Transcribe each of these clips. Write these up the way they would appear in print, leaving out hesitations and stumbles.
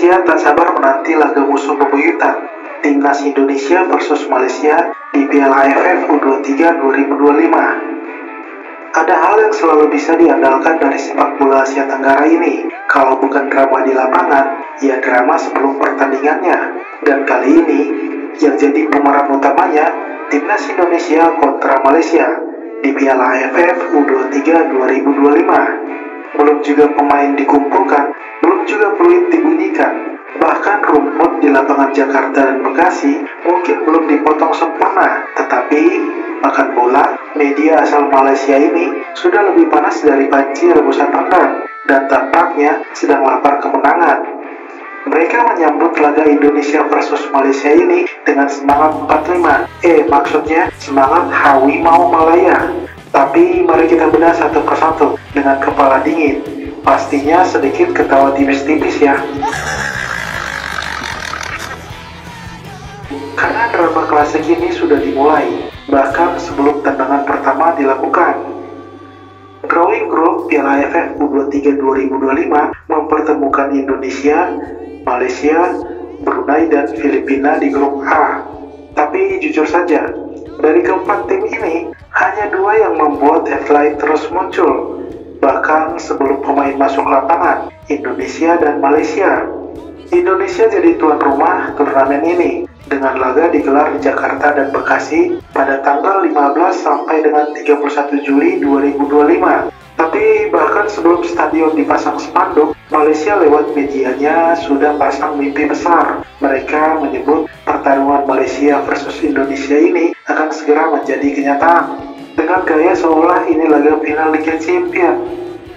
Malaysia tak sabar menanti laga musuh bebuyutan Timnas Indonesia versus Malaysia di Piala AFF U23 2025. Ada hal yang selalu bisa diandalkan dari sepak bola Asia Tenggara ini. Kalau bukan drama di lapangan, ya drama sebelum pertandingannya. Dan kali ini, yang jadi pemeran utamanya, Timnas Indonesia kontra Malaysia di Piala AFF U23 2025. Belum juga pemain dikumpulkan, belum juga peluit dibunyikan. Bahkan rumput di lapangan Jakarta dan Bekasi mungkin belum dipotong sempurna, tetapi makan bola, media asal Malaysia ini sudah lebih panas dari panci rebusan rendang dan tampaknya sedang lapar kemenangan. Mereka menyambut laga Indonesia versus Malaysia ini dengan semangat 45. Maksudnya semangat Hawi Mau Malaya. Tapi mari kita bedah satu persatu dengan kepala dingin. Pastinya sedikit ketawa tipis-tipis ya. Karena drama klasik ini sudah dimulai, bahkan sebelum tendangan pertama dilakukan. Drawing Group Piala AFF U23 2025 mempertemukan Indonesia, Malaysia, Brunei, dan Filipina di grup A. Tapi jujur saja, dari keempat tim ini, hanya dua yang membuat headline terus muncul. Bahkan sebelum pemain masuk lapangan, Indonesia dan Malaysia. Indonesia jadi tuan rumah turnamen ini dengan laga digelar di Jakarta dan Bekasi pada tanggal 15 sampai dengan 31 Juli 2025. Tapi bahkan sebelum stadion dipasang spanduk, Malaysia lewat medianya sudah pasang mimpi besar. Mereka menyebut pertarungan Malaysia versus Indonesia ini akan segera menjadi kenyataan. Dengan gaya seolah ini laga final Liga Champions.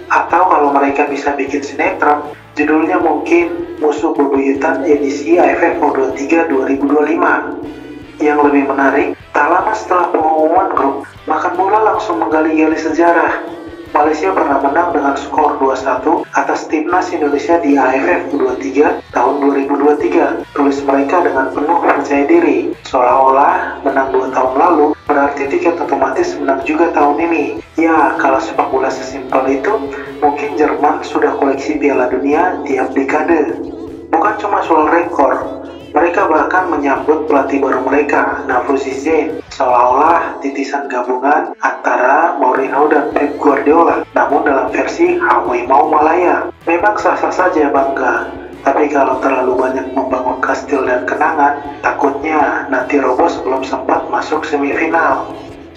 Atau kalau mereka bisa bikin sinetron, judulnya mungkin Musuh Bebuyutan edisi AFF U23 2025. Yang lebih menarik, tak lama setelah pengumuman grup, makan bola langsung menggali-gali sejarah. Malaysia pernah menang dengan skor 2-1 atas Timnas Indonesia di AFF U23 tahun 2023. Tulis mereka dengan penuh percaya diri, seolah-olah menang 2 tahun lalu, berarti tiket otomatis menang juga tahun ini. Ya, kalau sepak bola sesimpel itu, mungkin Jerman sudah koleksi Piala Dunia tiap dekade. Bukan cuma soal rekor, mereka bahkan menyambut pelatih baru mereka, Navrozi Zain, seolah-olah titisan gabungan antara Mourinho dan Pep Guardiola, namun dalam versi Hawi Mau Malaya. Memang sah-sah saja bangga, tapi kalau terlalu banyak membangun kastil dan kenangan, takutnya nanti roboh sebelum sempat masuk semifinal.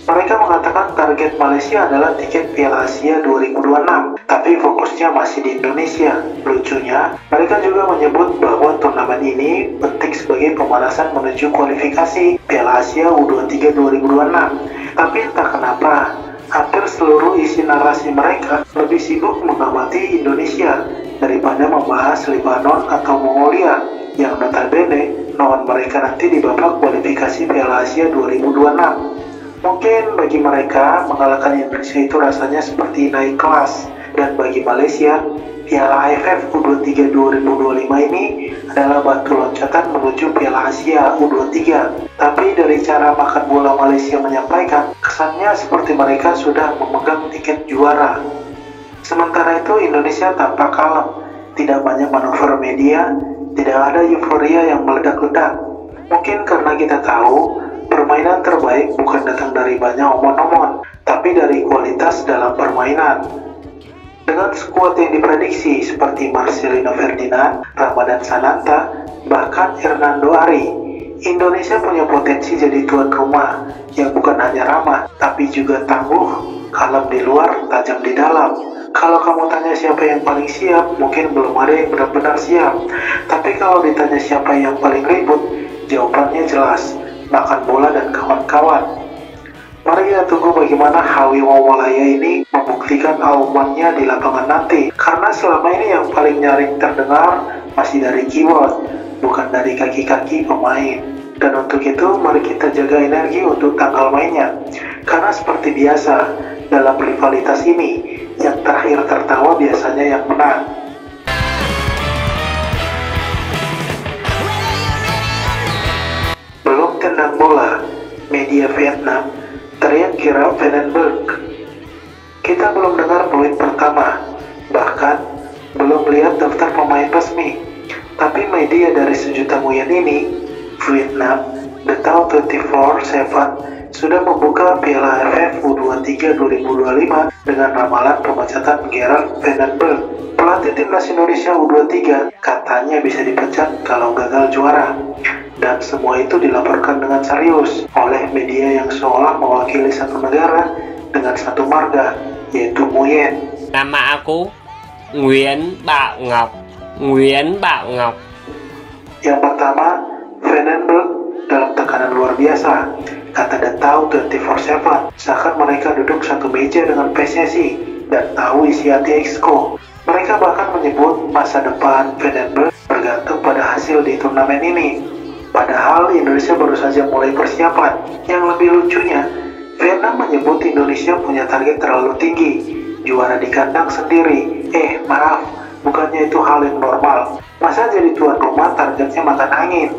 Mereka mengatakan target Malaysia adalah tiket Piala Asia 2026, tapi fokusnya masih di Indonesia. Lucunya, mereka juga menyebut bahwa turnamen ini penting sebagai pemanasan menuju kualifikasi Piala Asia U23 2026. Tapi entah kenapa, hampir seluruh isi narasi mereka lebih sibuk mengamati Indonesia daripada membahas Lebanon atau Mongolia, yang notabene lawan mereka nanti di babak kualifikasi Piala Asia 2026. Mungkin bagi mereka, mengalahkan Indonesia itu rasanya seperti naik kelas. Dan bagi Malaysia, Piala AFF U23 2025 ini adalah batu loncatan menuju Piala Asia U23. Tapi dari cara makan bola Malaysia menyampaikan, kesannya seperti mereka sudah memegang tiket juara. Sementara itu, Indonesia tampak kalem. Tidak banyak manuver media, tidak ada euforia yang meledak-ledak. Mungkin karena kita tahu, permainan terbaik bukan datang dari banyak omon-omon, tapi dari kualitas dalam permainan. Dengan skuad yang diprediksi seperti Marcelino Ferdinand, Ramadan Sananta, bahkan Hernando Ari, Indonesia punya potensi jadi tuan rumah yang bukan hanya ramah, tapi juga tangguh, kalem di luar, tajam di dalam. Kalau kamu tanya siapa yang paling siap, mungkin belum ada yang benar-benar siap. Tapi kalau ditanya siapa yang paling ribut, jawabannya jelas. Makan bola dan kawan-kawan. Mari kita tunggu bagaimana Hawi Mau Malaya ini membuktikan aumannya di lapangan nanti. Karena selama ini yang paling nyaring terdengar masih dari keyboard, bukan dari kaki-kaki pemain. Dan untuk itu, mari kita jaga energi untuk tanggal mainnya. Karena seperti biasa, dalam rivalitas ini, yang terakhir tertawa biasanya yang menang. Tendang bola, media Vietnam, teriak kira Vandenberg. Kita belum dengar peluit pertama, bahkan belum lihat daftar pemain resmi. Tapi media dari sejuta muyan ini, Vietnam, The Town 24/7 sudah membuka Piala AFF U23 2025 dengan ramalan pemecatan Gerard Vandenberg. Pelatih timnas Indonesia U23 katanya bisa dipecat kalau gagal juara. Dan semua itu dilaporkan dengan serius oleh media yang seolah mewakili satu negara dengan satu marga, yaitu Nguyen. Nama aku Nguyễn Bảo Ngọc. Nguyễn Bảo Ngọc. Yang pertama, Vandenberg dalam tekanan luar biasa, kata The Town 24/7, seakan mereka duduk satu meja dengan PSSI dan tahu isi hati Exco. Mereka bahkan menyebut masa depan Vandenberg bergantung pada hasil di turnamen ini. Padahal Indonesia baru saja mulai persiapan. Yang lebih lucunya, Vietnam menyebut Indonesia punya target terlalu tinggi, juara di kandang sendiri. Maaf, bukannya itu hal yang normal. Masa jadi tuan rumah targetnya makan angin?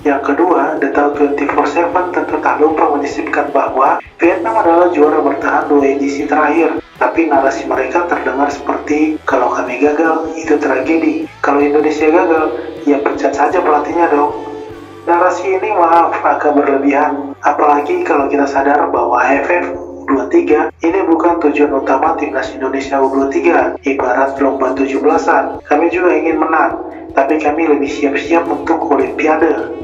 Yang kedua, The Town 24/7 tentu tak lupa menyisipkan bahwa Vietnam adalah juara bertahan 2 edisi terakhir. Tapi narasi mereka terdengar seperti, kalau kami gagal, itu tragedi. Kalau Indonesia gagal, ya pecat saja pelatihnya dong. Narasi ini maaf agak berlebihan, apalagi kalau kita sadar bahwa AFF U23 ini bukan tujuan utama timnas Indonesia U23. Ibarat lomba 17-an, kami juga ingin menang, tapi kami lebih siap-siap untuk Olimpiade.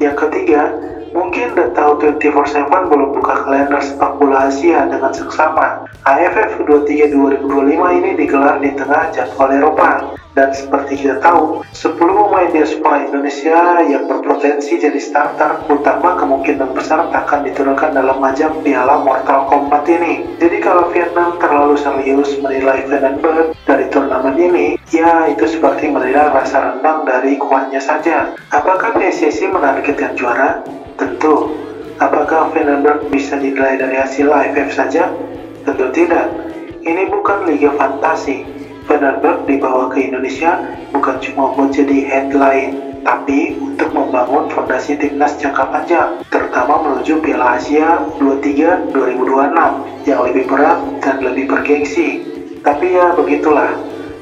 Yang ketiga, mungkin The Town 24/7 belum buka kalender sepak bola Asia dengan seksama. AFF U23 2025 ini digelar di tengah jadwal Eropa. Dan seperti kita tahu, 10 pemain diaspora Indonesia yang berpotensi jadi starter utama kemungkinan besar akan diturunkan dalam ajang Piala Mortal Kombat ini. Jadi kalau Vietnam terlalu serius menilai Vandenberg dari turnamen ini, ya itu seperti menilai rasa rendang dari kuahnya saja. Apakah PSSI menargetkan juara? Tentu. Apakah Vandenberg bisa dinilai dari hasil AFF saja? Tentu tidak. Ini bukan liga fantasi. Vandenberg dibawa ke Indonesia bukan cuma buat jadi headline, tapi untuk membangun fondasi timnas jangka panjang, terutama menuju Piala Asia U23 2026 yang lebih berat dan lebih bergengsi. Tapi ya begitulah,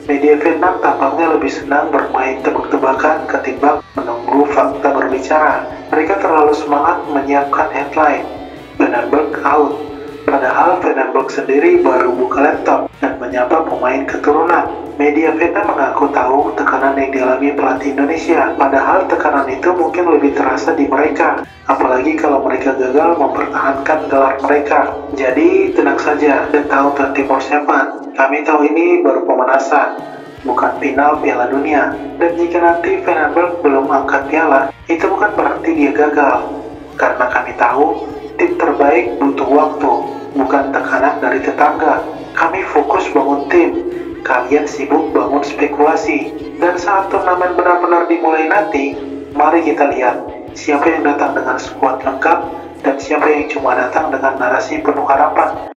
media Vietnam tampaknya lebih senang bermain tebak-tebakan ketimbang menunggu fakta berbicara. Mereka terlalu semangat menyiapkan headline, Vandenberg out. Padahal Vandenberg sendiri baru buka laptop dan menyapa pemain keturunan. Media Vietnam mengaku tahu tekanan yang dialami pelatih Indonesia, padahal tekanan itu mungkin lebih terasa di mereka, apalagi kalau mereka gagal mempertahankan gelar mereka. Jadi tenang saja, The Town 24/7. Kami tahu ini baru pemanasan, bukan final Piala Dunia. Dan jika nanti Vandenberg belum angkat piala, itu bukan berarti dia gagal. Karena kami tahu, tim terbaik butuh waktu, bukan tekanan dari tetangga. Kami fokus bangun tim, kalian sibuk bangun spekulasi. Dan saat turnamen benar-benar dimulai nanti, mari kita lihat siapa yang datang dengan skuad lengkap dan siapa yang cuma datang dengan narasi penuh harapan.